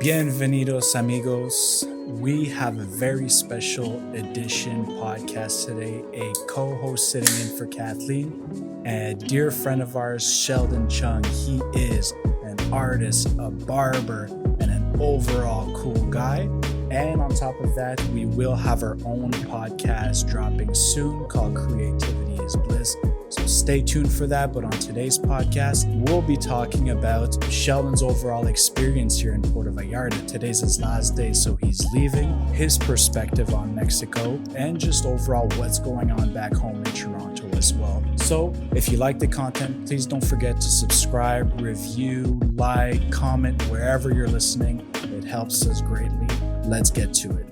Bienvenidos, amigos. We have a very special edition podcast today. A co-host sitting in for Kathleen, and a dear friend of ours, Sheldon Chung. He is an artist, a barber, and an overall cool guy. And on top of that, we will have our own podcast dropping soon called Creativity is Bliss. So stay tuned for that. But on today's podcast, we'll be talking about Sheldon's overall experience here in Puerto Vallarta. Today's his last day, so he's leaving, his perspective on Mexico, and just overall what's going on back home in Toronto as well. So if you like the content, please don't forget to subscribe, review, like, comment wherever you're listening. It helps us greatly. Let's get to it.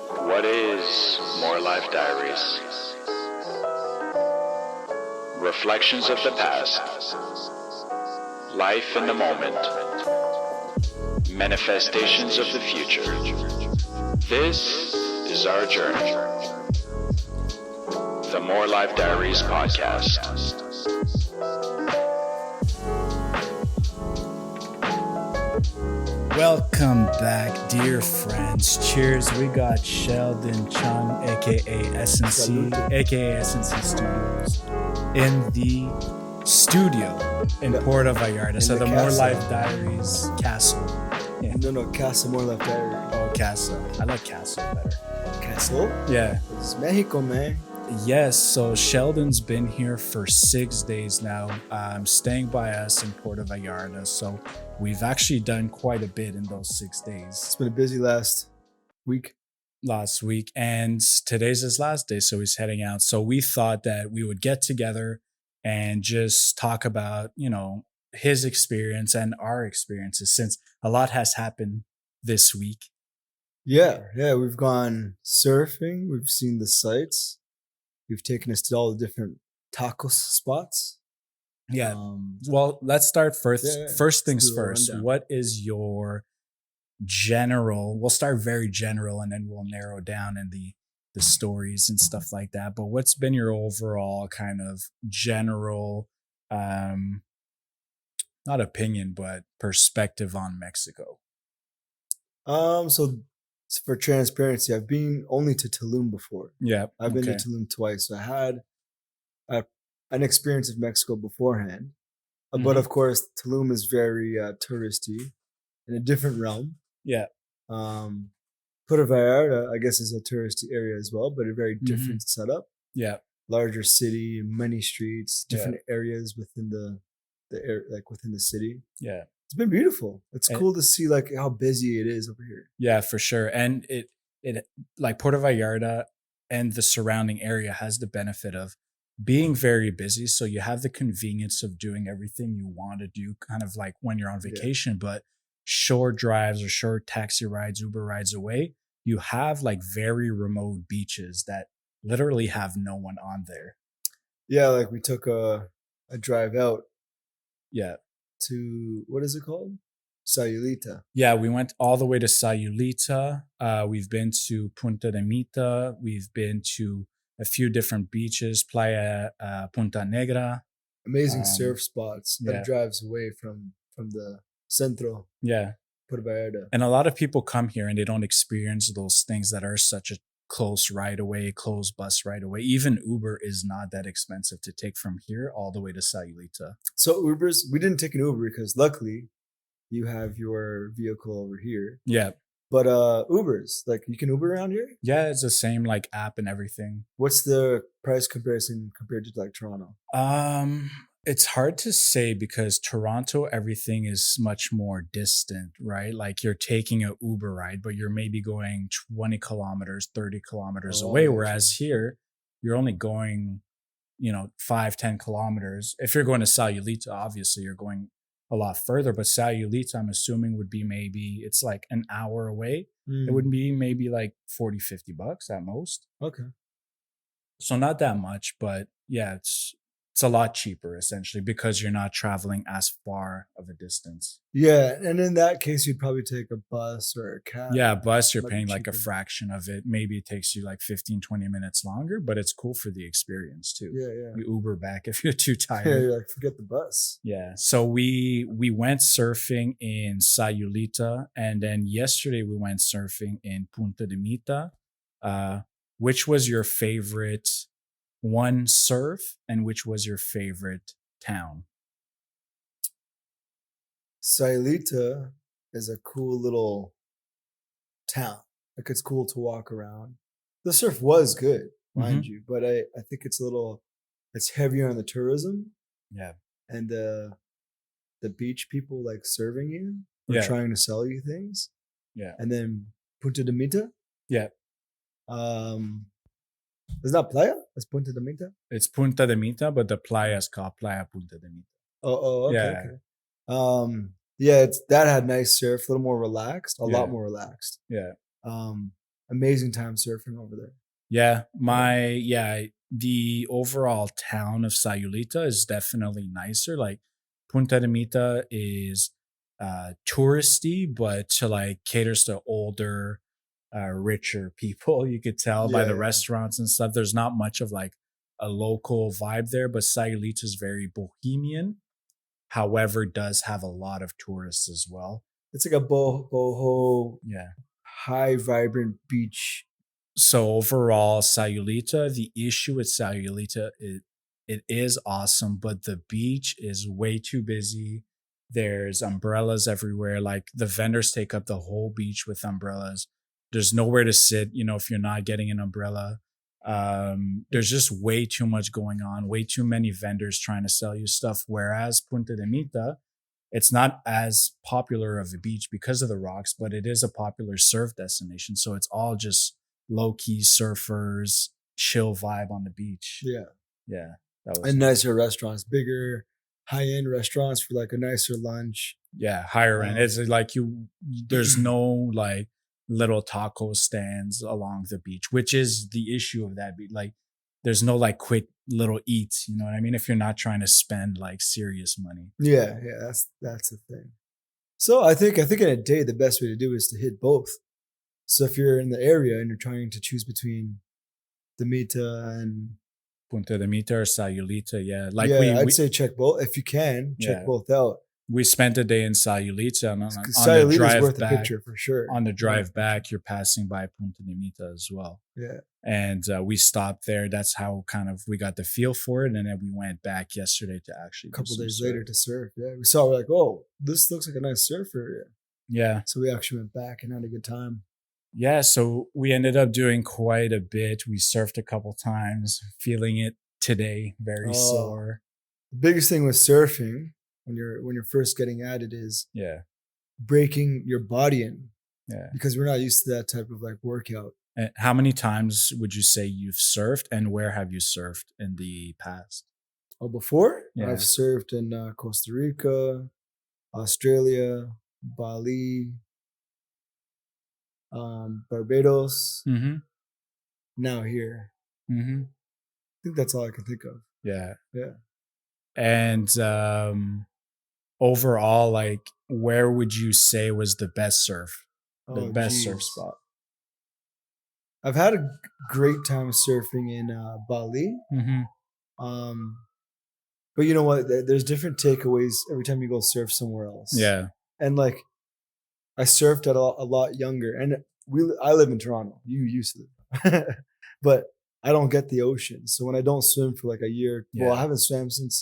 What is More Life Diaries? Reflections of the past, life in the moment, manifestations of the future. This is our journey. The More Life Diaries podcast. Welcome back, dear friends. Cheers. We got Sheldon Chung, aka SNC, aka SNC Studios, in the studio in Puerto Vallarta. So the More Life Diaries castle. Yeah. No, Castle, More Life Diaries. Oh, castle. I like castle better. Castle? Yeah. It's Mexico, man. Yes, so Sheldon's been here for 6 days now, staying by us in Puerto Vallarta. So we've actually done quite a bit in those 6 days. It's been a busy last week. And today's his last day, so he's heading out. So we thought that we would get together and just talk about, his experience and our experiences, since a lot has happened this week. Yeah, we've gone surfing. We've seen the sights. We've taken us to all the different tacos spots. Yeah. Well, let's start first. Yeah. First things first. What is your general? We'll start very general, and then we'll narrow down in the stories and stuff like that. But what's been your overall kind of general, not opinion, but perspective on Mexico? So for transparency, I've been only to Tulum before. Yeah. I've been to Tulum twice. So I had an experience of Mexico beforehand. But of course, Tulum is very touristy in a different realm. Yeah. Puerto Vallarta, I guess, is a touristy area as well, but a very different setup. Yeah. Larger city, many streets, different areas within the within the city. Yeah. It's been beautiful. It's cool to see how busy it is over here. Yeah, for sure. And it like Puerto Vallarta and the surrounding area has the benefit of being very busy. So you have the convenience of doing everything you want to do, kind of like when you're on vacation, but short drives or short taxi rides, Uber rides away, you have like very remote beaches that literally have no one on there. Yeah, like we took a drive out. Yeah. To, what is it called? Sayulita. Yeah, we went all the way to Sayulita. We've been to Punta de Mita. We've been to a few different beaches, Playa Punta Negra. Amazing surf spots that drives away from the centro. Yeah. Puerto Vallarta. And a lot of people come here and they don't experience those things that are such a close ride away, close bus ride away. Even Uber is not that expensive to take from here all the way to Sayulita. So Ubers, we didn't take an Uber because luckily you have your vehicle over here. Yeah. But Ubers, like you can Uber around here? Yeah, it's the same like app and everything. What's the price comparison compared to like Toronto? It's hard to say because Toronto, everything is much more distant, right? Like you're taking an Uber ride, but you're maybe going 20 kilometers, 30 kilometers away. Whereas here, you're only going, 5-10 kilometers. If you're going to Sayulita, obviously you're going a lot further, but Sayulita, I'm assuming would be maybe, it's like an hour away. It would be maybe like $40-50 at most. Okay. So not that much, but yeah, it's a lot cheaper essentially because you're not traveling as far of a distance. Yeah, and in that case, you'd probably take a bus or a cab. Yeah, bus, you're Might be paying like a cheaper. fraction of it. Maybe it takes you like 15, 20 minutes longer, but it's cool for the experience too. Yeah. You Uber back if you're too Yeah, tired. you're like, forget the bus. Yeah. So we went surfing in Sayulita, and then yesterday we went surfing in Punta de Mita. Which was your favorite one surf, and which was your favorite town? Sayulita is a cool little town. Like, it's cool to walk around. The surf was good, mind you, but I think it's heavier on the tourism. Yeah. And the beach people like serving you or trying to sell you things. Yeah. And then Punta de Mita. Yeah. It's not playa, it's Punta de Mita. It's Punta de Mita, but the playa is called Playa Punta de Mita. Oh, okay. Yeah. Okay. Yeah, that had nice surf, a little more relaxed, a lot more relaxed. Yeah. Amazing time surfing over there. Yeah. The overall town of Sayulita is definitely nicer. Like Punta de Mita is touristy, but to like caters to older, richer people. You could tell by the restaurants and stuff. There's not much of like a local vibe there, but Sayulita is very bohemian. However, does have a lot of tourists as well. It's like a boho, high vibrant beach. So overall, Sayulita, the issue with Sayulita, it is awesome, but the beach is way too busy. There's umbrellas everywhere. Like the vendors take up the whole beach with umbrellas. There's nowhere to sit, if you're not getting an umbrella. There's just way too much going on, way too many vendors trying to sell you stuff. Whereas Punta de Mita, it's not as popular of a beach because of the rocks, but it is a popular surf destination. So it's all just low-key surfers, chill vibe on the beach. Yeah. That was and nicer restaurants, bigger, high-end restaurants for like a nicer lunch. Yeah, higher end. It's like there's no like little taco stands along the beach, which is the issue of that beach. Like there's no like quick little eats, you know what I mean? If you're not trying to spend like serious money. Yeah, that's the thing. So I think in a day the best way to do is to hit both. So if you're in the area and you're trying to choose between the Mita and Punta de Mita or Sayulita, I'd say check both if you can. Check both out. We spent a day in Sayulita, and on Sayulita's the drive worth back, a picture for sure. On the drive back, you're passing by Punta de Mita as well. Yeah, and we stopped there. That's how kind of we got the feel for it, and then we went back yesterday to actually a couple days later to surf. Yeah, we're like, oh, this looks like a nice surf area. Yeah, so we actually went back and had a good time. Yeah, so we ended up doing quite a bit. We surfed a couple times, feeling it today, very sore. The biggest thing with surfing when you're first getting at it is breaking your body in. Yeah. Because we're not used to that type of like workout. And how many times would you say you've surfed, and where have you surfed in the past? Oh, before? Yeah. I've surfed in Costa Rica, Australia, Bali, Barbados, now here. I think that's all I can think of. Yeah. Yeah. And overall, like, where would you say was the best surf? The best surf spot? I've had a great time surfing in Bali. But you know what? There's different takeaways every time you go surf somewhere else. Yeah. And like, I surfed at a lot younger, and I live in Toronto. You used to, but I don't get the ocean. So when I don't swim for like a year, well, I haven't swam since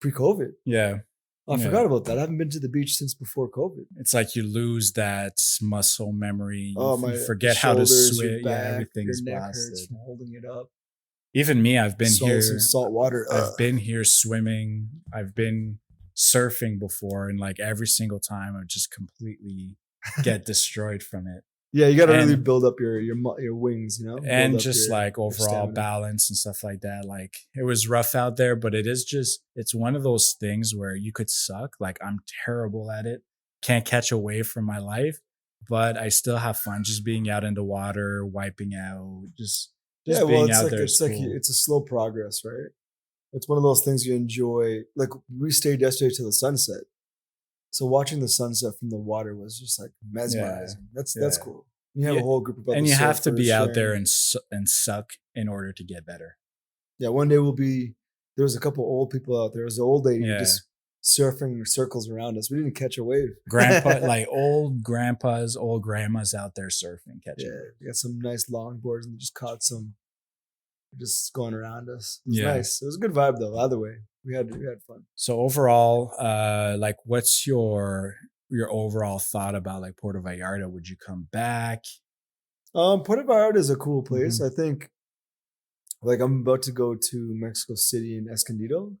pre-COVID. Yeah. I forgot about that. I haven't been to the beach since before COVID. It's like you lose that muscle memory. You forget how to swim. Back, yeah, everything's your neck blasted. hurts from holding it up. Even me, I've been here. Some salt water. I've been here swimming. I've been surfing before, and like every single time, I just completely get destroyed from it. Yeah, you got to really build up your wings, you know, and just like overall balance and stuff like that. Like it was rough out there, but it's one of those things where you could suck. Like I'm terrible at it, can't catch a wave for my life, but I still have fun just being out in the water, wiping out, just being out there. It's a slow progress, right? It's one of those things you enjoy. Like we stayed yesterday till the sunset. So watching the sunset from the water was just like mesmerizing. That's cool. You have a whole group of other and you have to surfers be out there sharing. and suck in order to get better. Yeah, one day we'll be. There was a couple old people out there. There was an old lady Yeah. just surfing circles around us. We didn't catch a wave. Grandpa, like old grandpas, old grandmas out there surfing, catching. Yeah, we got some nice longboards and just caught some, just going around us. It was Yeah. nice. It was a good vibe though. Either way, we had fun. So overall, like, what's your overall thought about like Puerto Vallarta? Would you come back? Puerto Vallarta is a cool place. Mhm. I think, like, I'm about to go to Mexico City and Escondido,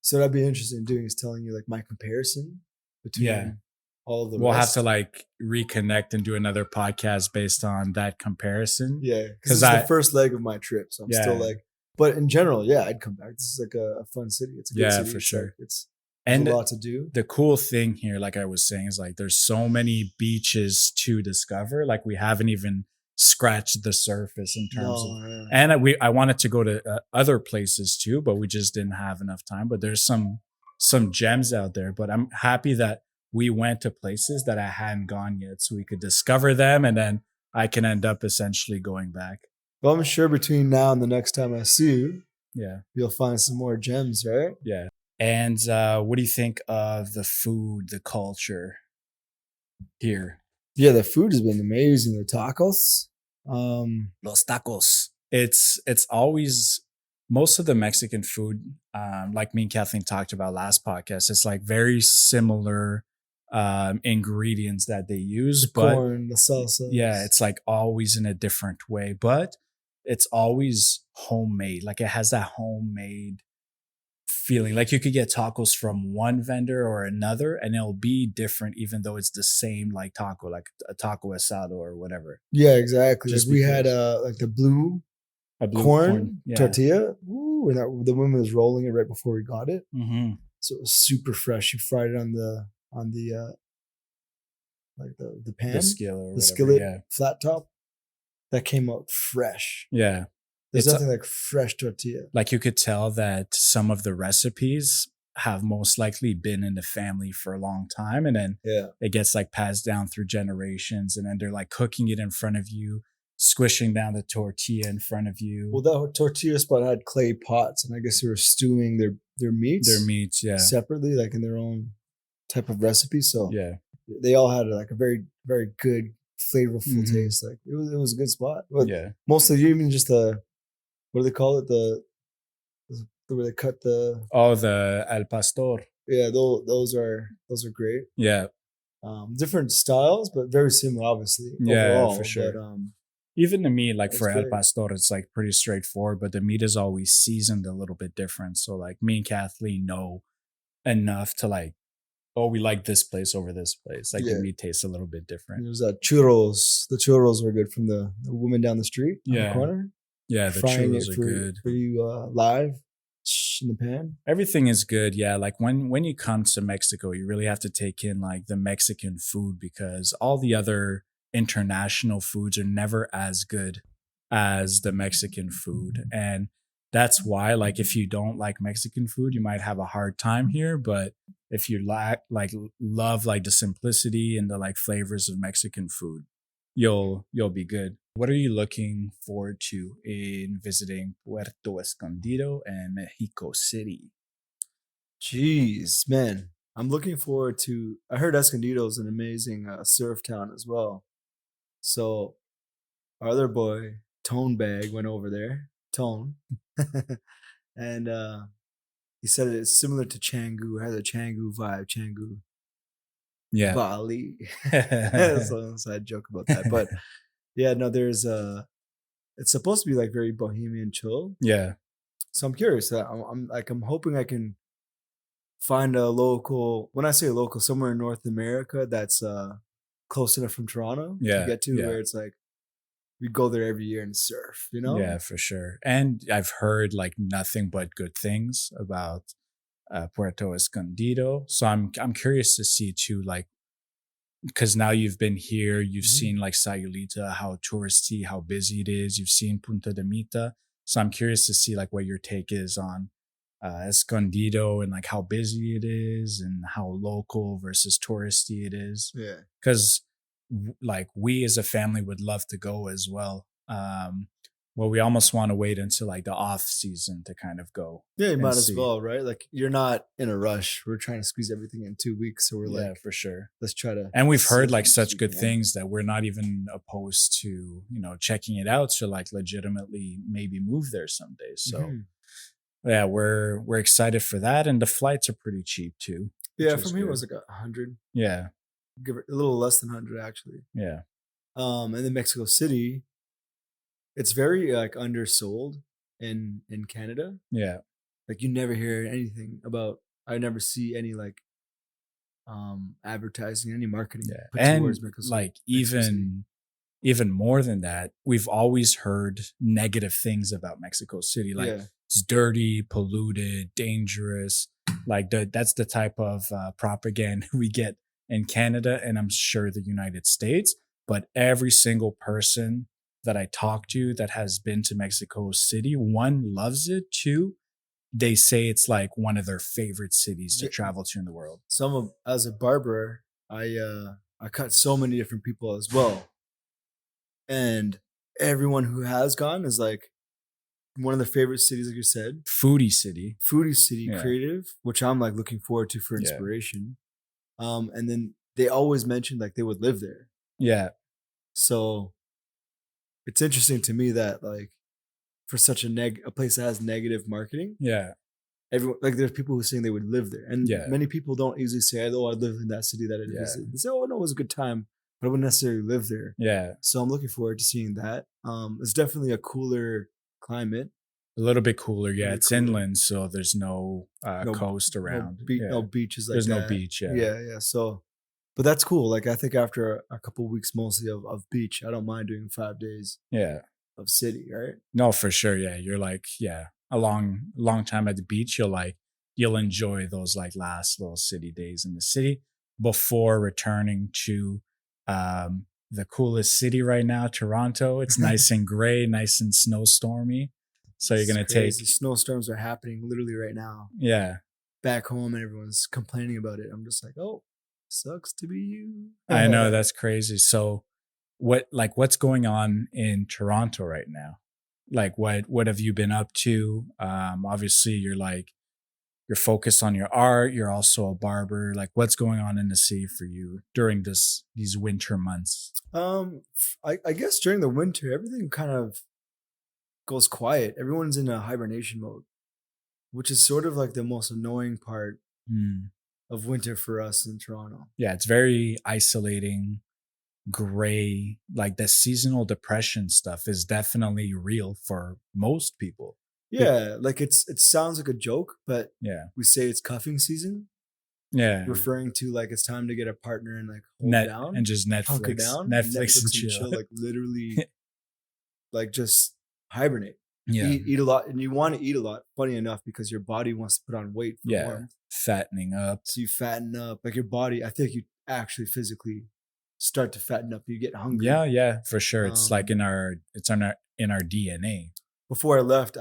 so that'd be interesting. Doing is telling you like my comparison between all of the. We'll rest. have to like reconnect and do another podcast based on that comparison. Yeah, because it's the first leg of my trip, so I'm still like. But in general, yeah, I'd come back. This is like a fun city. It's a good city. For it's sure. Like, there's and a lot to do. The cool thing here, like I was saying, is like there's so many beaches to discover. Like we haven't even scratched the surface in terms of. And I wanted to go to other places too, but we just didn't have enough time. But there's some gems out there. But I'm happy that we went to places that I hadn't gone yet, so we could discover them, and then I can end up essentially going back. Well, I'm sure between now and the next time I see you, you'll find some more gems, right? Yeah. And what do you think of the food, the culture here? Yeah, the food has been amazing. The tacos. Los tacos. It's always, most of the Mexican food, like me and Kathleen talked about last podcast, it's like very similar ingredients that they use. The corn, the salsa. Yeah, it's like always in a different way, but it's always homemade. Like it has that homemade feeling. Like you could get tacos from one vendor or another and it'll be different even though it's the same like taco, like a taco asado or whatever. Yeah, exactly. Just we had like the blue corn tortilla. Ooh, and the woman was rolling it right before we got it. So it was super fresh. You fried it on the like the pan, the skillet, the skillet, flat top. That came out fresh. Yeah. There's nothing like fresh tortilla. Like you could tell that some of the recipes have most likely been in the family for a long time. And then it gets like passed down through generations. And then they're like cooking it in front of you, squishing down the tortilla in front of you. Well, that tortilla spot had clay pots. And I guess they were stewing their meats. Separately, like in their own type of recipe. So they all had like a very, very good, flavorful taste. Like it was a good spot. But mostly even just what do they call it? The where they cut the el pastor. Yeah, those are great. Yeah. Different styles, but very similar, obviously. Yeah, for sure. But, even the meat, like for el pastor, it's like pretty straightforward, but the meat is always seasoned a little bit different. So like me and Kathleen know enough to like, oh, we like this place over this place. Like the meat tastes a little bit different. There's churros. The churros are good from the woman down the street on the corner. Yeah, the churros are good. For you live in the pan. Everything is good. Yeah, like when you come to Mexico, you really have to take in like the Mexican food because all the other international foods are never as good as the Mexican food. And that's why, like, if you don't like Mexican food, you might have a hard time here. But if you love like the simplicity and the like flavors of Mexican food, you'll be good. What are you looking forward to in visiting Puerto Escondido and Mexico City? Jeez, man. I'm looking forward to, I heard Escondido is an amazing surf town as well. So our other boy, Tone Bag, went over there. Tone. And he said it's similar to Canggu. It has a Canggu vibe. Canggu. Yeah. Bali. So I joke about that. But yeah, no, there's it's supposed to be like very bohemian chill. Yeah. So I'm curious. I'm hoping I can find a local, when I say local, somewhere in North America that's close enough from Toronto to get to where it's like we go there every year and surf, you know? Yeah, for sure. And I've heard like nothing but good things about Puerto Escondido. So I'm curious to see too, like, because now you've been here, you've seen like Sayulita, how touristy, how busy it is. You've seen Punta de Mita. So I'm curious to see like what your take is on Escondido and like how busy it is and how local versus touristy it is. Yeah. Because like we as a family would love to go as well. Well, we almost want to wait until like the off season to kind of go. Yeah, you might as see. well, right? Like you're not in a rush. We're trying to squeeze everything in 2 weeks. So we're Yeah, like, for sure. let's try to. And we've heard see like as such we good can. things that we're not even opposed to, you know, checking it out to like legitimately maybe move there someday. So Mhm. yeah, we're excited for that. And the flights are pretty cheap too. Yeah, which is for me it good. was like 100. Yeah. Give it a little less than 100 actually. Yeah. And then Mexico City, it's very like undersold in Canada. Yeah. Like you never hear anything about. I never see any like advertising, any marketing. Yeah. put And towards Mexico, like Mexico City. even more than that, we've always heard negative things about Mexico City. Like Yeah. it's dirty, polluted, dangerous. Like that's the type of propaganda we get in Canada and I'm sure the United States. But every single person that I talk to that has been to Mexico City, one loves it, two, they say it's like one of their favorite cities to Yeah. travel to in the world. As a barber, I cut so many different people as well, and everyone who has gone is like one of their favorite cities, like you said, Foodie city. foodie city, Yeah. creative, which I'm like looking forward to for Yeah. inspiration. And then they always mentioned like they would live there. Yeah. So it's interesting to me that like for such a place that has negative marketing, Yeah. everyone like there's people who are saying they would live there, and Yeah. many people don't easily say, "Oh, I live in that city that I Yeah. visited." They say, "Oh, no, it was a good time," but I wouldn't necessarily live there. Yeah. So I'm looking forward to seeing that. It's definitely a cooler climate. A little bit cooler. Yeah. Very It's cooler. inland, so there's no, No- coast around. Yeah. No beaches like There's no that. beach. Yeah. Yeah. So, but that's cool. Like I think after a couple of weeks mostly of beach, I don't mind doing 5 days Yeah. of city. Right? No, for sure. Yeah. You're like, yeah, a long time at the beach. You'll enjoy those like last little city days in the city before returning to the coolest city right now, Toronto. It's nice and gray, nice and snowstormy. So you're going to take, snowstorms are happening literally right now. yeah. Back home and everyone's complaining about it. I'm just like, oh, sucks to be you. I know that's crazy. So what's going on in Toronto right now? Like what have you been up to? Obviously you're focused on your art. You're also a barber. Like what's going on in the city for you during these winter months? I guess during the winter, everything kind of goes quiet. Everyone's in a hibernation mode, which is sort of like the most annoying part of winter for us in Toronto. Yeah, it's very isolating, gray. Like the seasonal depression stuff is definitely real for most people. Yeah, like it sounds like a joke, but Yeah. we say it's cuffing season, Yeah. referring to like it's time to get a partner and like hold down and just hunker Netflix. down, Netflix and chill. like literally, like just hibernate. Yeah. Eat a lot, and you want to eat a lot. Funny enough, because your body wants to put on weight for Yeah. warmth. Fattening up. So you fatten up, like your body. I think you actually physically start to fatten up. You get hungry. Yeah, for sure. It's like in our DNA. Before I left,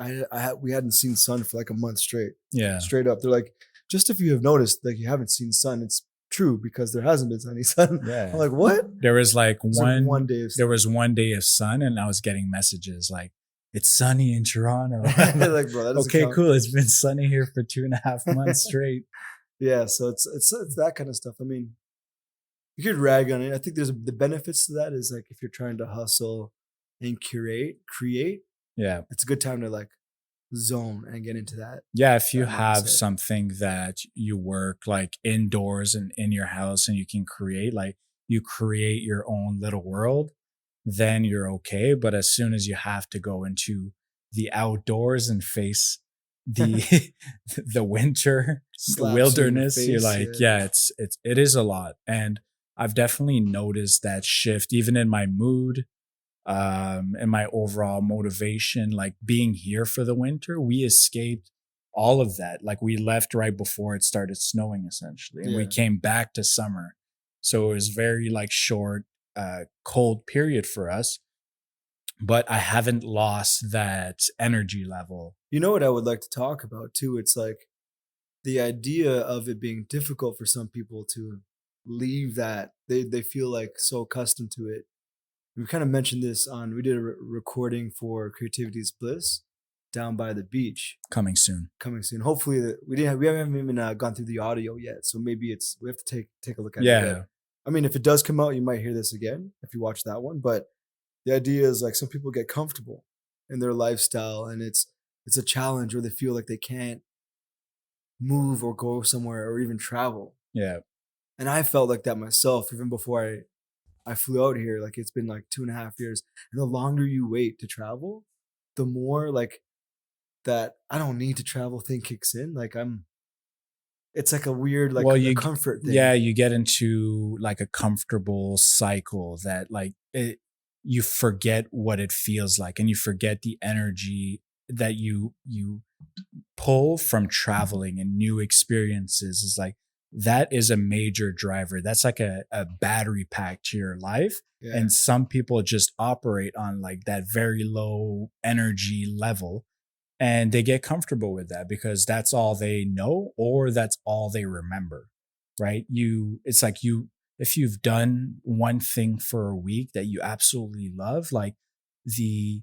we hadn't seen sun for like a month straight. Yeah. Straight up, they're like, just if you have noticed, like you haven't seen sun, it's true because there hasn't been any sun. Yeah. I'm like, what? There was like one day of sun. There was one day of sun, and I was getting messages like, "It's sunny in Toronto." Like, bro, that doesn't okay, count. cool. It's been sunny here for 2.5 months straight. Yeah, so it's that kind of stuff. I mean, you could rag on it. I think there's the benefits to that is like if you're trying to hustle and create, Yeah. it's a good time to like zone and get into that. Yeah, if you That have mindset. something that you work like indoors and in your house and you can create, like you create your own little world, then you're okay. But as soon as you have to go into the outdoors and face the the winter, Slaps the you in the wilderness, you're face, like, yeah. yeah, it is a lot. And I've definitely noticed that shift even in my mood, and my overall motivation. Like being here for the winter, we escaped all of that. Like we left right before it started snowing essentially, and we Yeah. came back to summer. So it was very like short, cold period for us. But I haven't lost that energy level You know what I would like to talk about too? It's like the idea of it being difficult for some people to leave that. They feel like so accustomed to it. We kind of mentioned this we did a recording for Creativity's Bliss down by the beach. Coming soon. Hopefully we haven't even gone through the audio yet. So maybe we have to take a look at it. Yeah. I mean, if it does come out, you might hear this again if you watch that one. But the idea is like some people get comfortable in their lifestyle, and it's a challenge where they feel like they can't move or go somewhere or even travel. Yeah. And I felt like that myself even before I flew out here. Like it's been like 2.5 years. And the longer you wait to travel, the more like that I don't need to travel thing kicks in. Like it's like a weird like a comfort thing. Yeah, you get into like a comfortable cycle that like you forget what it feels like, and you forget the energy that you pull from traveling and new experiences. Is like that is a major driver. That's like a battery pack to your life. Yeah. And some people just operate on like that very low energy level, and they get comfortable with that because that's all they know or that's all they remember, right? It's like if you've done one thing for a week that you absolutely love, like the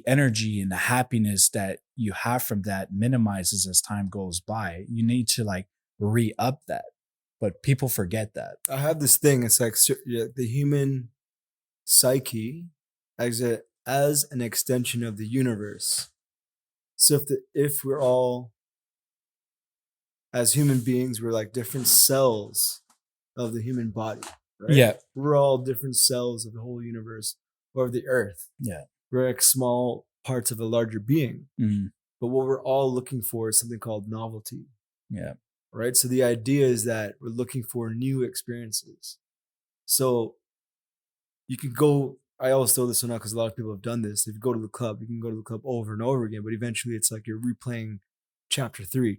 energy and the happiness that you have from that minimizes as time goes by. You need to like re-up that, but people forget that. I have this thing. It's like the human psyche as an extension of the universe. So if we're all, as human beings, we're like different cells of the human body, right? Yeah. We're all different cells of the whole universe or of the earth. Yeah. We're like small parts of a larger being. Mm. But what we're all looking for is something called novelty. Yeah. Right? So the idea is that we're looking for new experiences. So you can go, I always throw this one out because a lot of people have done this. If you go to the club, you can go to the club over and over again, but eventually it's like you're replaying chapter 3.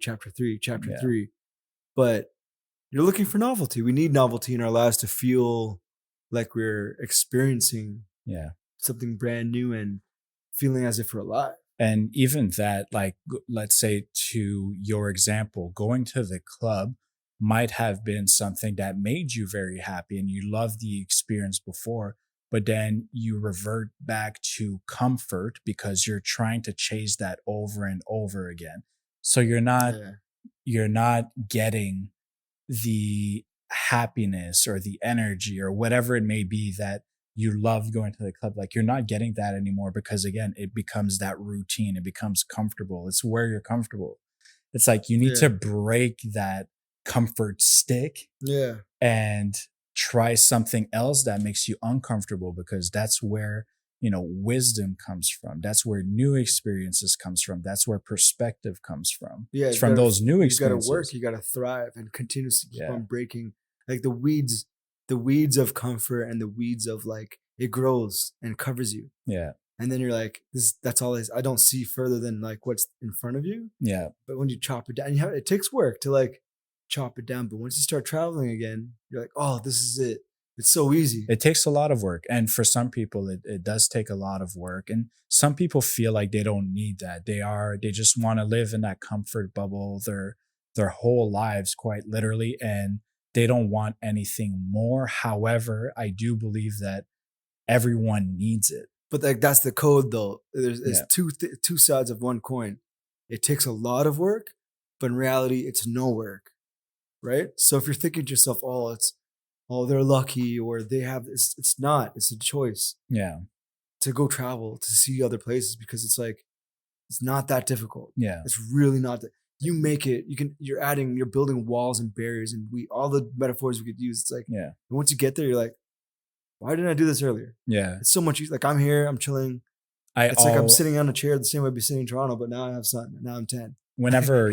But you're looking for novelty. We need novelty in our lives to feel like we're experiencing something brand new and feeling as if we're alive. And even that, like, let's say to your example, going to the club might have been something that made you very happy and you loved the experience before, but then you revert back to comfort because you're trying to chase that over and over again. So you're not getting the happiness or the energy or whatever it may be that you love going to the club. Like you're not getting that anymore because again, it becomes that routine. It becomes comfortable. It's where you're comfortable. It's like you need to break that comfort stick and try something else that makes you uncomfortable, because that's where, wisdom comes from. That's where new experiences comes from. That's where perspective comes from. Yeah, it's from those new experiences. You got to work. You got to thrive and continuously keep on breaking like the weeds of comfort and the weeds of like it grows and covers you. Yeah. And then you're like, that's all I don't see further than like what's in front of you. Yeah. But when you chop it down, it takes work to like chop it down. But once you start traveling again, you're like, oh, this is it. It's so easy. It takes a lot of work. And for some people, it does take a lot of work. And some people feel like they don't need that. They just want to live in that comfort bubble their whole lives, quite literally. And they don't want anything more. However, I do believe that everyone needs it. But like that's the code though. There's two sides of one coin. It takes a lot of work, but in reality, it's no work. Right? So if you're thinking to yourself, they're lucky or they have this, it's not. It's a choice. Yeah. To go travel, to see other places, because it's like, it's not that difficult. Yeah. It's really not that. You make it, you're building walls and barriers, and all the metaphors we could use. It's like, and once you get there, you're like, why didn't I do this earlier? Yeah. It's so much easier. Like I'm here, I'm chilling. It's like I'm sitting on a chair the same way I'd be sitting in Toronto, but now I have sun. Now I'm 10. Whenever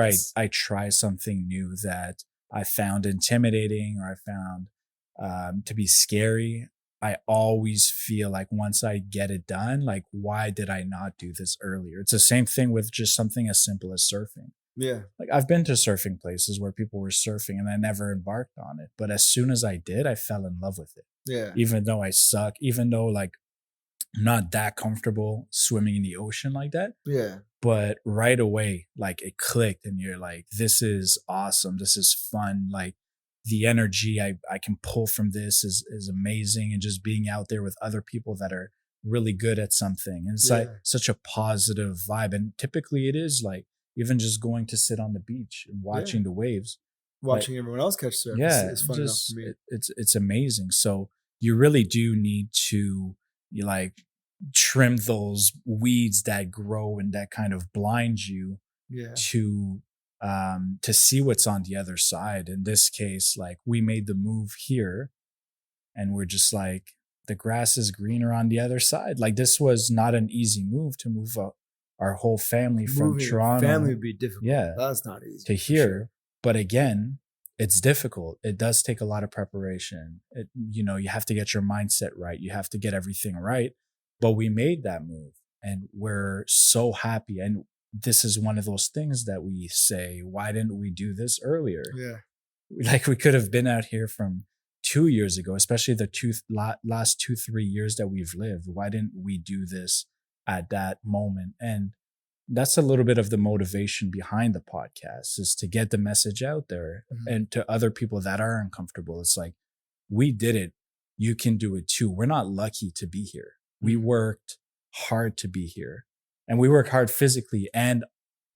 I try something new that I found intimidating or I found to be scary, I always feel like once I get it done, like, why did I not do this earlier? It's the same thing with just something as simple as surfing. Yeah. Like I've been to surfing places where people were surfing and I never embarked on it. But as soon as I did, I fell in love with it. Yeah. Even though I suck, even though like not that comfortable swimming in the ocean like that. Yeah. But right away, like it clicked and you're like, this is awesome. This is fun. Like the energy I can pull from this is amazing. And just being out there with other people that are really good at something. And it's like such a positive vibe. And typically it is like even just going to sit on the beach and watching the waves. Watching everyone else catch surf is fun enough for me. It's amazing. So you really do need to trim those weeds that grow and that kind of blind you to see what's on the other side. In this case, like we made the move here and we're just like, the grass is greener on the other side. Like this was not an easy move to move our whole family from Toronto. Family would be difficult. Yeah. That's not easy. To here. Sure. But again, it's difficult. It does take a lot of preparation. You have to get your mindset right. You have to get everything right. But we made that move and we're so happy. And this is one of those things that we say, why didn't we do this earlier? Yeah. Like we could have been out here from 2 years ago, especially the last 2-3 years that we've lived. Why didn't we do this at that moment? And that's a little bit of the motivation behind the podcast, is to get the message out there and to other people that are uncomfortable. It's like, we did it. You can do it too. We're not lucky to be here. We worked hard to be here, and we work hard physically and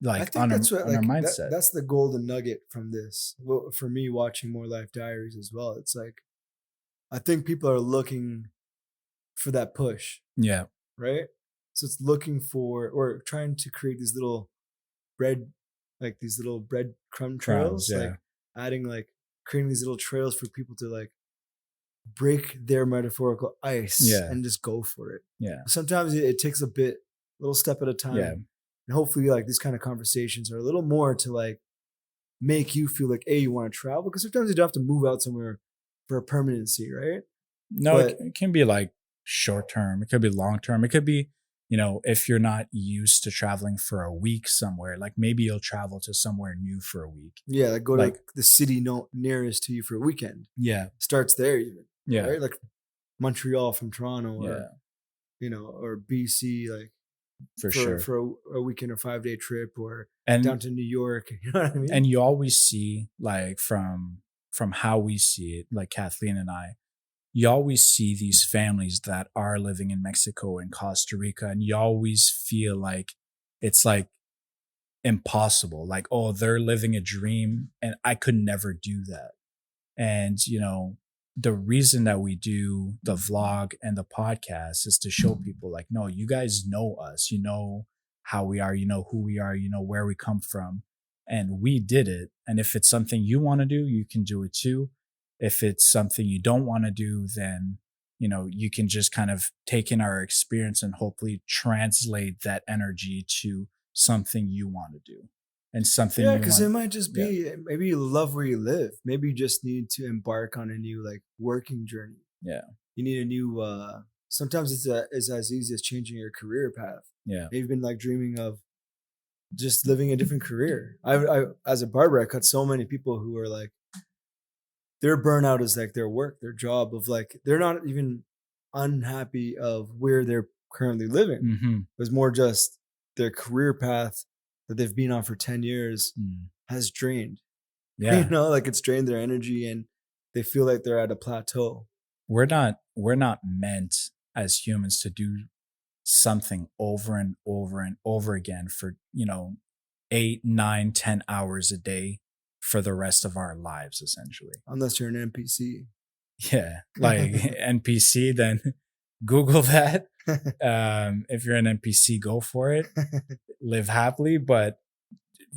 on our mindset. That's the golden nugget from this. Well, for me, watching More Life Diaries as well, it's like, I think people are looking for that push. Yeah. Right. So it's looking for, or trying to create these little breadcrumb trails, like creating these little trails for people to like break their metaphorical ice and just go for it. Yeah. Sometimes it takes a little step at a time. Yeah. And hopefully like these kind of conversations are a little more to like make you feel like, you want to travel, because sometimes you don't have to move out somewhere for a permanency, right? No, it can be like short term. It could be long term. It could be, if you're not used to traveling for a week somewhere, like maybe you'll travel to somewhere new for a week. Yeah, like go to the city nearest to you for a weekend. Yeah. Starts there even. Yeah. Right? Like Montreal from Toronto or, or BC, like for a weekend or 5-day trip, or down to New York. You know what I mean? And you always see, like from how we see it, like Kathleen and I, you always see these families that are living in Mexico and Costa Rica, and you always feel like it's like impossible. Like, oh, they're living a dream and I could never do that. And, the reason that we do the vlog and the podcast is to show people like, no, you guys know us, you know how we are, you know who we are, you know where we come from, and we did it. And if it's something you want to do, you can do it too. If it's something you don't want to do, then, you can just kind of take in our experience and hopefully translate that energy to something you want to do. And something, because it might just be maybe you love where you live. Maybe you just need to embark on a new like working journey. Yeah, you need a new. Sometimes it's as easy as changing your career path. Yeah, maybe you've been like dreaming of just living a different career. I as a barber, I cut so many people who are like, their burnout is like their work, their job, of like they're not even unhappy of where they're currently living. Mm-hmm. It's more just their career path that they've been on for 10 years has drained. Yeah. It's drained their energy and they feel like they're at a plateau. We're not meant as humans to do something over and over and over again for, 8, 9, 10 hours a day for the rest of our lives, essentially. Unless you're an NPC. Yeah. Like NPC, then Google that. If you're an NPC, go for it. Live happily. But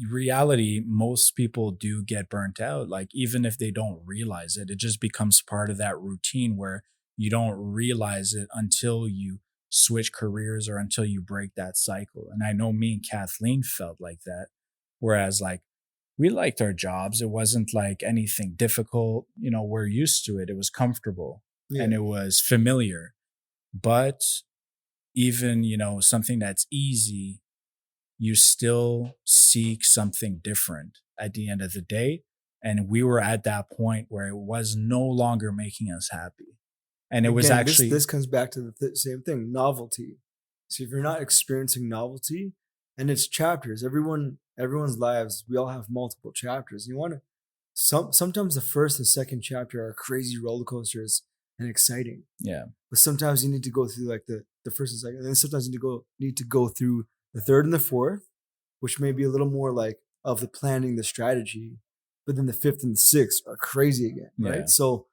reality, most people do get burnt out. Like even if they don't realize it, it just becomes part of that routine where you don't realize it until you switch careers or until you break that cycle. And I know me and Kathleen felt like that. Whereas like we liked our jobs. It wasn't like anything difficult. We're used to it. It was comfortable and it was familiar. But even, something that's easy, you still seek something different at the end of the day. And we were at that point where it was no longer making us happy. And it was Again, actually this comes back to the same thing, novelty. So if you're not experiencing novelty, and it's chapters, everyone's lives, we all have multiple chapters. You want to sometimes the first and second chapter are crazy roller coasters and exciting. Yeah. But sometimes you need to go through like the first and second, and then sometimes you need to go through the third and the fourth, which may be a little more like of the planning, the strategy. But then the fifth and the sixth are crazy again, right? Yeah. So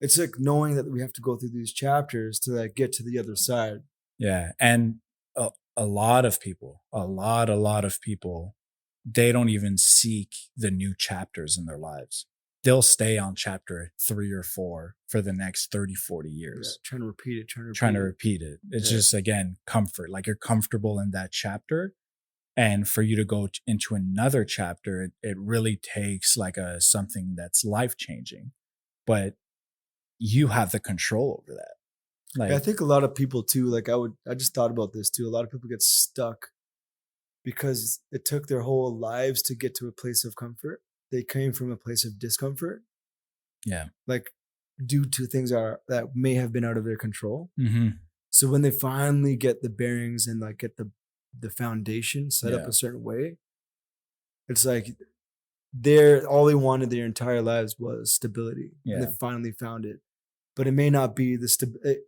it's like knowing that we have to go through these chapters to like get to the other side. Yeah. And a lot of people, they don't even seek the new chapters in their lives. They'll stay on chapter 3 or 4 for the next 30, 40 years. Yeah, trying to repeat it. It's just, again, comfort. Like, you're comfortable in that chapter. And for you to go into another chapter, it really takes like something that's life-changing. But you have the control over that. Like, I think a lot of people too, like I just thought about this too. A lot of people get stuck because it took their whole lives to get to a place of comfort. They came from a place of discomfort. Yeah. Like due to things that may have been out of their control. Mm-hmm. So when they finally get the bearings and like get the foundation set up a certain way, it's like all they wanted their entire lives was stability. Yeah. And they finally found it. But it may not be the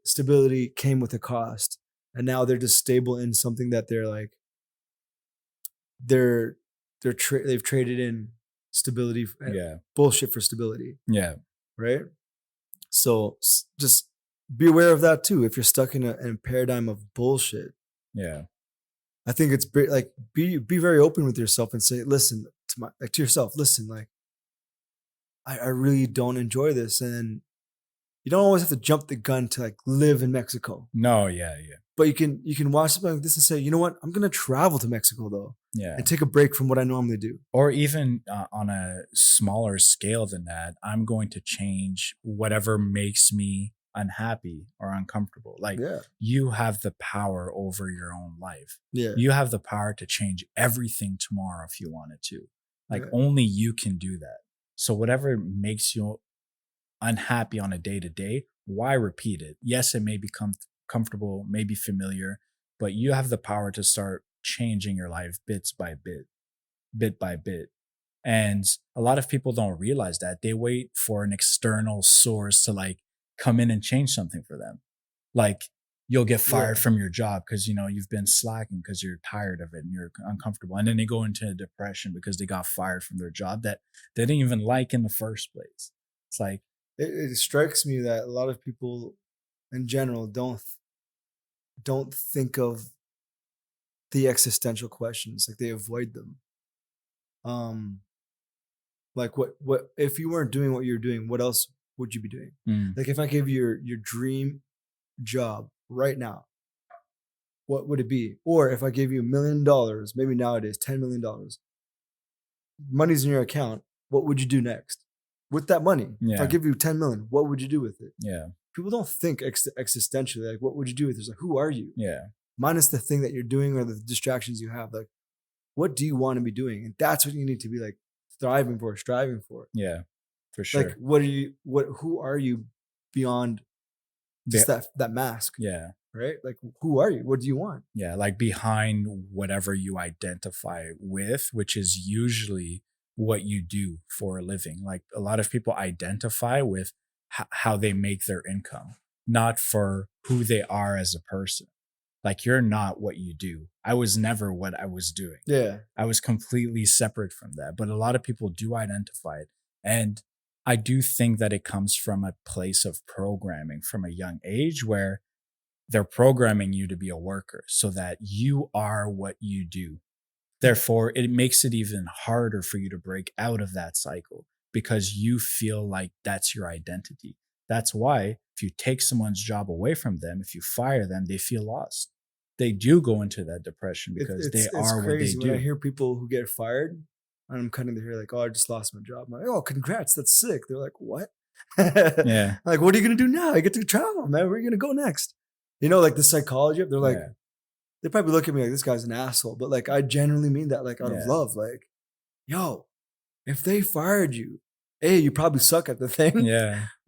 stability came with a cost. And now they're just stable in something that they're like, they've traded in stability, bullshit for stability. Yeah. Right. So just be aware of that too. If you're stuck in a paradigm of bullshit. Yeah. I think it's like, be very open with yourself and say, listen to yourself, listen, like, I really don't enjoy this. And you don't always have to jump the gun to like live in Mexico. No. Yeah. But you can watch something like this and say, you know what? I'm going to travel to Mexico though. Yeah. And take a break from what I normally do. Or even on a smaller scale than that, I'm going to change whatever makes me unhappy or uncomfortable. Like, you have the power over your own life. Yeah. You have the power to change everything tomorrow if you wanted to. Like, only you can do that. So whatever makes you unhappy on a day-to-day, why repeat it? Yes, it may become comfortable, maybe familiar, but you have the power to start changing your life bit by bit. And a lot of people don't realize that. They wait for an external source to like come in and change something for them. Like, you'll get fired from your job because, you've been slacking because you're tired of it and you're uncomfortable. And then they go into a depression because they got fired from their job that they didn't even like in the first place. It's like, it strikes me that a lot of people in general don't think of the existential questions. Like, they avoid them. Like what if you weren't doing what you're doing, what else would you be doing? Like, if I gave you your dream job right now, what would it be? Or if I gave you $1 million, maybe nowadays $10 million, money's in your account, what would you do next with that money? If I give you 10 million, what would you do with it? People don't think existentially, like, what would you do with it? It's like, who are you? Minus the thing that you're doing or the distractions you have. Like, what do you want to be doing? And that's what you need to be like striving for. For sure. Like, who are you beyond just that mask? Right? Like, who are you? What do you want? Like, behind whatever you identify with, which is usually what you do for a living. Like, a lot of people identify with how they make their income, not for who they are as a person. Like, you're not what you do. I was never what I was doing. I was completely separate from that. But a lot of people do identify it. And I do think that it comes from a place of programming from a young age where they're programming you to be a worker so that you are what you do. Therefore, it makes it even harder for you to break out of that cycle because you feel like that's your identity. That's why if you take someone's job away from them, if you fire them, they feel lost. They do go into that depression because they are what they do. When I hear people who get fired, and I'm cutting their hair like, oh, I just lost my job. I'm like, oh, congrats, that's sick. They're like, what? Like, what are you going to do now? I get to travel, man. Where are you going to go next? Like the psychology of, they're like, they probably look at me like, this guy's an asshole. But like, I genuinely mean that, like, out of love. Like, yo, if they fired you, A, you probably suck at the thing.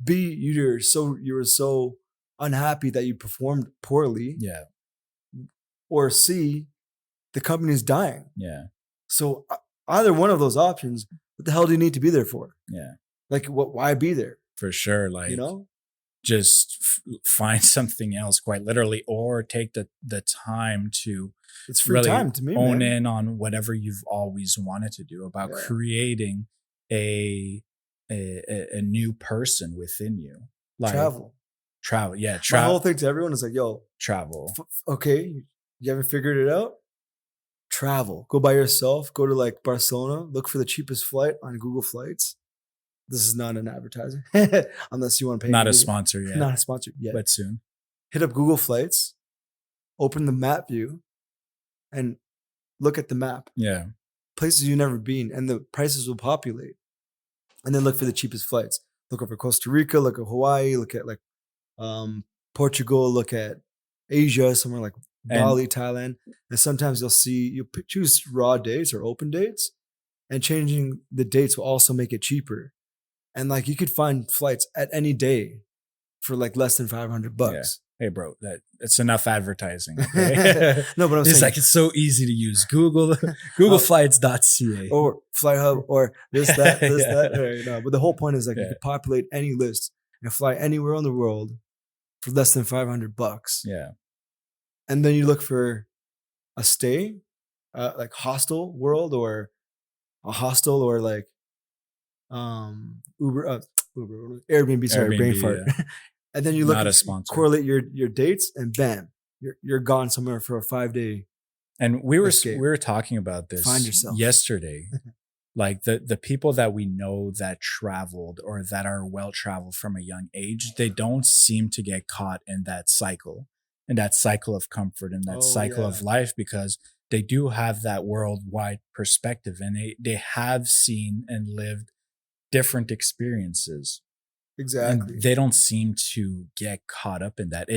B, you were so unhappy that you performed poorly. Yeah. Or C, the company is dying. Yeah. So either one of those options, what the hell do you need to be there for? Yeah. Like, why be there? For sure. Like, You know? just find something else, quite literally, or take the time to It's free really time to me, own man. in on whatever you've always wanted to do about creating a new person within you. Like Travel. Yeah. My whole thing to everyone is like, yo, travel. Okay, you haven't figured it out? Travel. Go by yourself. Go to like Barcelona. Look for the cheapest flight on Google Flights. This is not an advertising, unless you want to pay. Not a sponsor yet. Not a sponsor yet. But soon. Hit up Google Flights, open the map view, and look at the map. Yeah. Places you've never been, and the prices will populate. And then look for the cheapest flights. Look over Costa Rica, look at Hawaii, look at like Portugal, look at Asia, somewhere like Bali, Thailand. And sometimes you'll choose raw dates or open dates, and changing the dates will also make it cheaper. And like you could find flights at any day for like less than $500. Yeah. Hey, bro, it's enough advertising. Okay? No, but I'm saying, it's like it's so easy to use. Googleflights.ca or FlightHub or this, that. You know, but the whole point is like you could populate any list and fly anywhere in the world for less than $500. Yeah. And then you look for a stay, like hostel world or a hostel or like Airbnb, sorry, brain fart. Yeah. And then you look Not at a sponsor. correlate your dates, and bam, you're gone somewhere for a 5-day. And we were talking about this Find yourself. yesterday. Like the people that we know that traveled or that are well traveled from a young age, they don't seem to get caught in that cycle of comfort and that cycle of life, because they do have that worldwide perspective, and they have seen and lived different experiences. Exactly. And they don't seem to get caught up in that.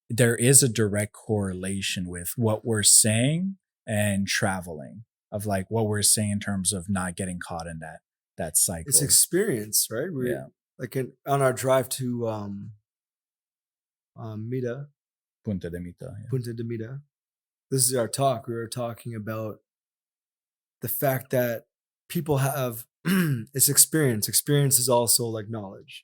There is a direct correlation with what we're saying and traveling, of like what we're saying in terms of not getting caught in that cycle. It's experience, right? Like on our drive to Mita. Punta de Mita. Yeah. Punta de Mita. This is our talk. We were talking about the fact that people have it's experience. Experience is also like knowledge.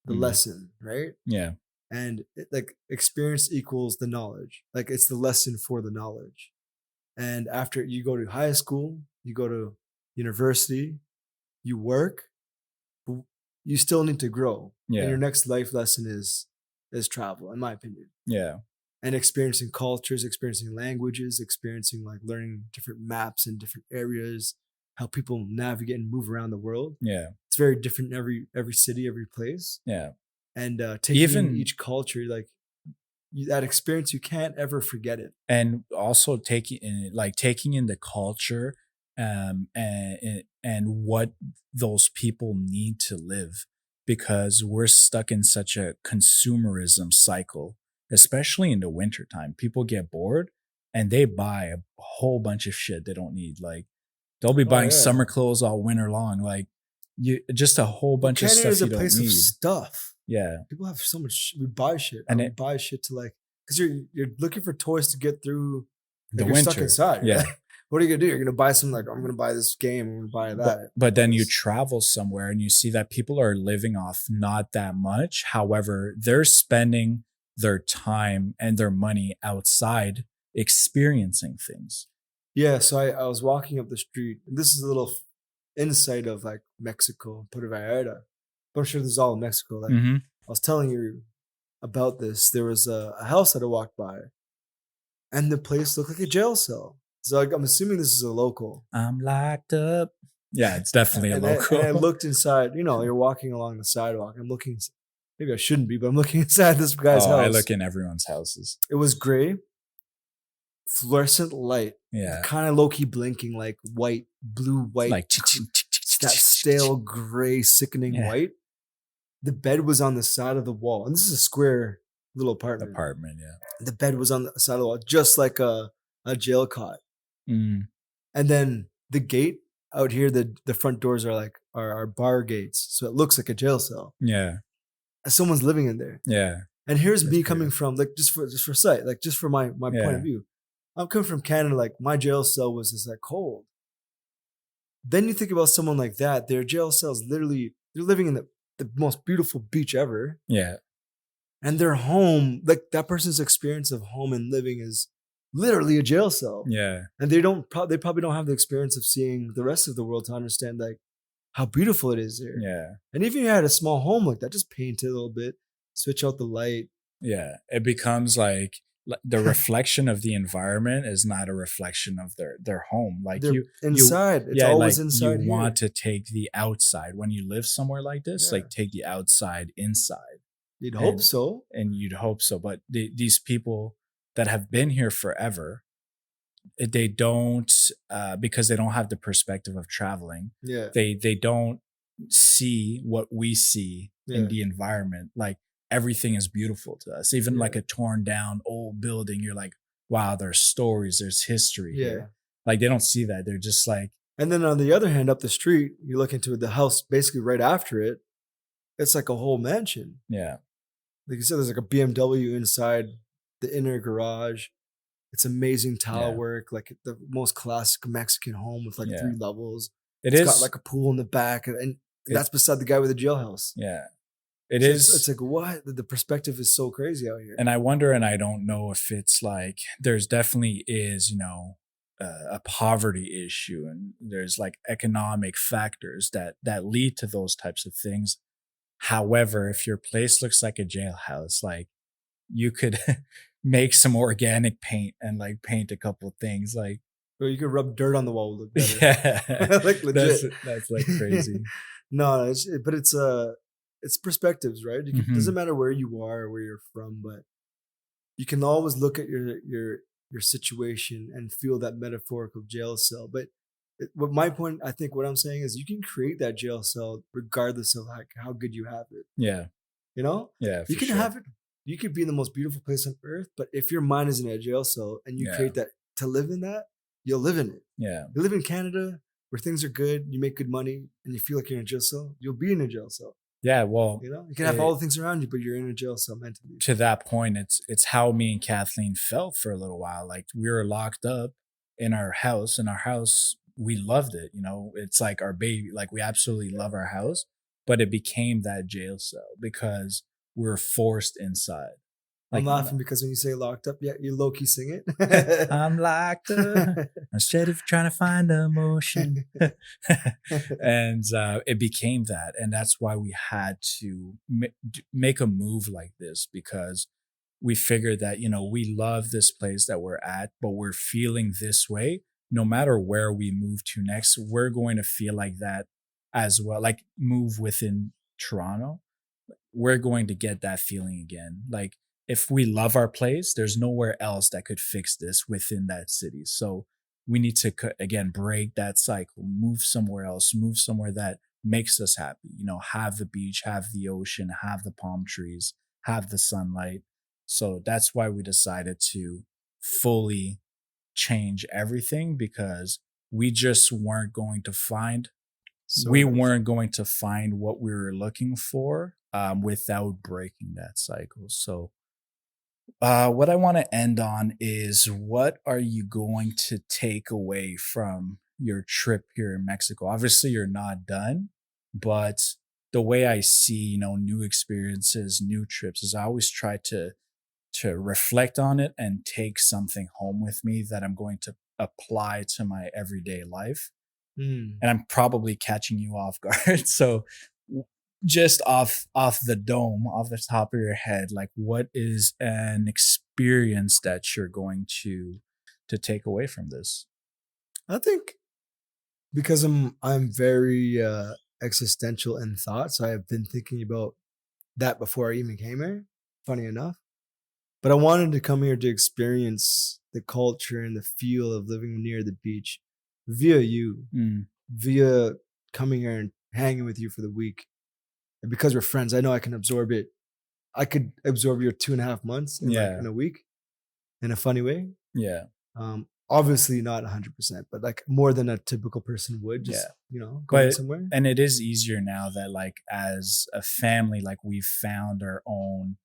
The lesson, right? Yeah. And like experience equals the knowledge. Like it's the lesson for the knowledge. And after you go to high school, you go to university, you work, you still need to grow. Yeah. And your next life lesson is travel, in my opinion. Yeah. And experiencing cultures, experiencing languages, experiencing like learning different maps in different areas, how people navigate and move around the world. Yeah. It's very different in every city, every place. Yeah. And taking in each culture, like that experience, you can't ever forget it. And also taking in the culture and what those people need to live, because we're stuck in such a consumerism cycle, especially in the wintertime. People get bored and they buy a whole bunch of shit they don't need. Like they'll be buying summer clothes all winter long. Like just a whole bunch of stuff you don't need. Canada is a place of stuff. Yeah. People have so much. We buy shit. And we buy shit to like, because you're looking for toys to get through the winter. You're stuck inside. Yeah. Like, what are you gonna do? You're gonna buy some, like, I'm gonna buy this game. I'm gonna buy that. But then you travel somewhere and you see that people are living off not that much. However, they're spending their time and their money outside experiencing things. Yeah. So I was walking up the street, and this is a little insight of like Mexico, Puerto Vallarta. But I'm sure this is all in Mexico. Like I was telling you about this. There was a house that I walked by, and the place looked like a jail cell. So I'm assuming this is a local. I'm locked up. Yeah, it's definitely a local. And I looked inside. You know, you're walking along the sidewalk. I'm looking. Maybe I shouldn't be, but I'm looking inside this guy's house. I look in everyone's houses. It was gray, fluorescent light. Yeah. Kind of low-key blinking, like white, blue, white. Like that stale, gray, sickening white. The bed was on the side of the wall. And this is a square little apartment. Yeah. The bed was on the side of the wall, just like a jail cot. Mm. And then the gate out here, the front doors are like are bar gates. So it looks like a jail cell. Yeah. Someone's living in there. Yeah. And here's That's me beautiful. coming from like just for sight, like just for my point Yeah. of view. I'm coming from Canada, like my jail cell was just like cold. Then you think about someone like that, their jail cells literally, they're living in the most beautiful beach ever. Yeah. And their home, like that person's experience of home and living is literally a jail cell. Yeah. And they probably don't have the experience of seeing the rest of the world to understand like how beautiful it is there. Yeah. And even if you had a small home like that, just paint it a little bit, switch out the light. Yeah. It becomes like the reflection of the environment is not a reflection of their home. Like They're inside. It's always like inside. You want to take the outside when you live somewhere like this, like take the outside inside. You'd hope so. And you'd hope so. But these people that have been here forever, they don't, because they don't have the perspective of traveling. Yeah. They don't see what we see in the environment. Like everything is beautiful to us. Even like a torn down old building, you're like, wow, there's stories, there's history here. Like they don't see that. They're just like. And then on the other hand, up the street, you look into the house basically right after it. It's like a whole mansion. Yeah. Like you said, there's like a BMW inside the inner garage. It's amazing tile work, like the most classic Mexican home with like 3 levels. It's got like a pool in the back, and that's beside the guy with the jailhouse. Yeah. It's like, what? The perspective is so crazy out here. And I wonder, and I don't know if it's like, there's definitely is, you know, a poverty issue, and there's like economic factors that lead to those types of things. However, if your place looks like a jailhouse, like you could make some organic paint and like paint a couple of things, like, or you could rub dirt on the wall, look better. Yeah, like legit. That's like crazy. No, but it's perspectives, right? It doesn't matter where you are or where you're from, but you can always look at your situation and feel that metaphorical jail cell. But what my point, I think, what I'm saying is, you can create that jail cell regardless of like how good you have it. Yeah, you know. Yeah, you can have it. You could be in the most beautiful place on earth, but if your mind is in a jail cell and you create that to live in that, you'll live in it. Yeah, you live in Canada where things are good, you make good money, and you feel like you're in a jail cell. You'll be in a jail cell. Yeah, well, you know, you can have all the things around you, but you're in a jail cell mentally. To that point, it's how me and Kathleen felt for a little while. Like we were locked up in our house. In our house, we loved it. You know, it's like our baby. Like we absolutely love our house, but it became that jail cell because we were forced inside. Like, I'm laughing because when you say locked up, you low key sing it. I'm locked up instead of trying to find emotion. And it became that. And that's why we had to make a move like this, because we figured that, you know, we love this place that we're at, but we're feeling this way. No matter where we move to next, we're going to feel like that as well. Like move within Toronto, we're going to get that feeling again. Like, if we love our place, there's nowhere else that could fix this within that city. So we need to, again, break that cycle, move somewhere else, move somewhere that makes us happy. You know, have the beach, have the ocean, have the palm trees, have the sunlight. So that's why we decided to fully change everything, because we just weren't going to find, weren't going to find what we were looking for without breaking that cycle. So what I want to end on is, what are you going to take away from your trip here in Mexico? Obviously, you're not done, but the way I see, you know, new experiences, new trips, is I always try to reflect on it and take something home with me that I'm going to apply to my everyday life. And I'm probably catching you off guard. So just off the dome, off the top of your head, like what is an experience that you're going to take away from this? I think because I'm very existential in thought, so I have been thinking about that before I even came here, funny enough. But I wanted to come here to experience the culture and the feel of living near the beach via you, via coming here and hanging with you for the week. And because we're friends, I know I can absorb it. I could absorb your 2.5 months in a week, in a funny way. Yeah. Obviously not 100%, but like more than a typical person would. Just you know, going somewhere. And it is easier now that, like, as a family, like we've found our own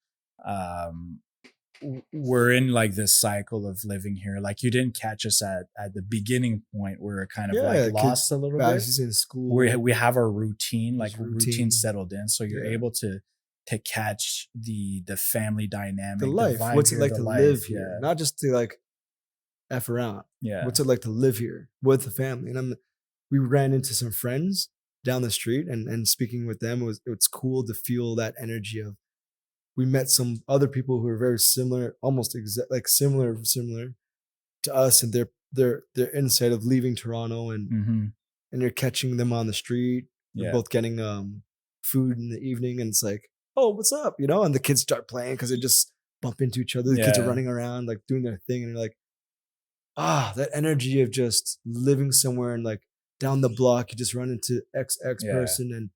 we're in like this cycle of living here. Like you didn't catch us at the beginning point where we're kind of like lost a little bit. She's in school. We have our routine, like routine settled in, so you're able to catch the family dynamic, the life. What's it like to live here? Not just to like F around. Yeah. What's it like to live here with the family? And we ran into some friends down the street and speaking with them, it's cool to feel that energy of, we met some other people who are very similar, almost similar to us, and their insight of leaving Toronto and you're catching them on the street. They're both getting food in the evening, and it's like, oh, what's up? You know, and the kids start playing because they just bump into each other. The kids are running around, like doing their thing, and you're like, that energy of just living somewhere and like down the block, you just run into X person and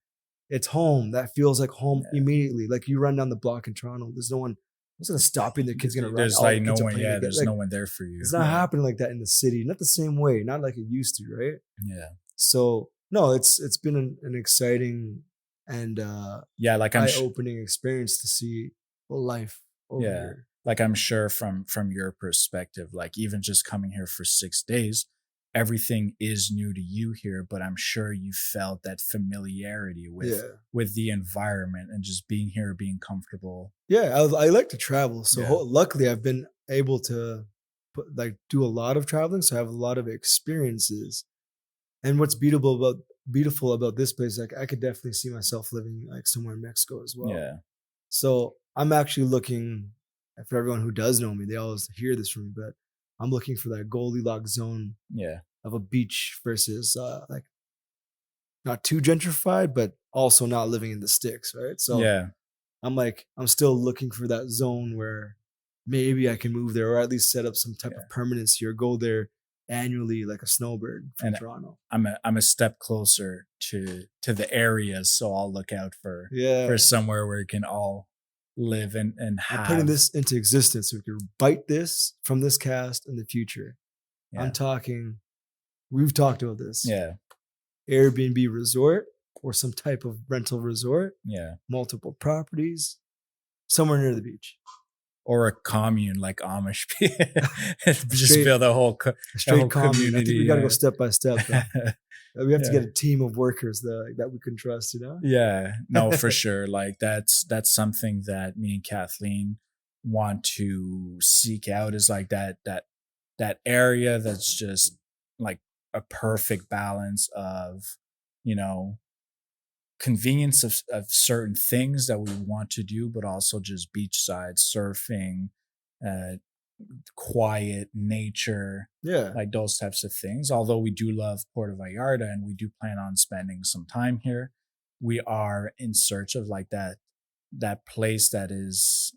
it's home. That feels like home immediately. Like you run down the block in Toronto, there's no one who's gonna stop you. And the kid's gonna run. There's like no one. Yeah, there's no one there for you. It's not happening like that in the city. Not the same way. Not like it used to, right? Yeah. So no, it's been an exciting and like eye-opening experience to see life over here. Like I'm sure from your perspective, like even just coming here for 6 days, everything is new to you here, but I'm sure you felt that familiarity with the environment and just being here, being comfortable. Yeah, I like to travel. So luckily I've been able to do a lot of traveling. So I have a lot of experiences. And what's beautiful about this place, like I could definitely see myself living like somewhere in Mexico as well. Yeah. So I'm actually looking, for everyone who does know me, they always hear this from me, but I'm looking for that Goldilocks zone of a beach versus like not too gentrified, but also not living in the sticks, right? So I'm still looking for that zone where maybe I can move there or at least set up some type of permanency or go there annually like a snowbird from Toronto. I'm a step closer to the areas, so I'll look out for somewhere where we can all live and have. I'm putting this into existence so we can bite this from this cast in the future. I'm talking, we've talked about this. Yeah. Airbnb resort or some type of rental resort. Yeah. Multiple properties somewhere near the beach. Or a commune like Amish. Just build a whole straight commune. Community. I think we got to go step by step. We have to get a team of workers that we can trust, you know? Yeah, no, for sure. Like that's something that me and Kathleen want to seek out, is like that area that's just like a perfect balance of, you know, convenience of certain things that we want to do, but also just beachside surfing, quiet nature, like those types of things. Although we do love Puerto Vallarta and we do plan on spending some time here, we are in search of like that place that is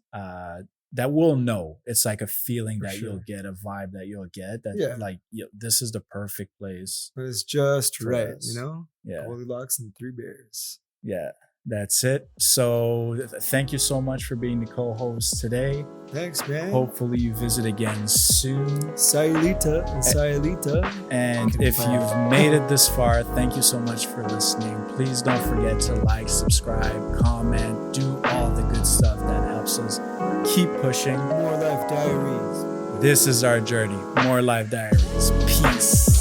that we'll know. It's like a feeling that you'll get, a vibe that you'll get, that like this is the perfect place. But it's just right, us. You know? Yeah. Goldilocks and 3 bears. Yeah. That's it. So thank you so much for being the co-host today. Thanks, man. Hopefully you visit again soon. Sayulita and Sayulita. And if you've made it this far, thank you so much for listening. Please don't forget to like, subscribe, comment, do all the good stuff that helps us keep pushing. More Life Diaries. This is our journey. More Life Diaries. Peace.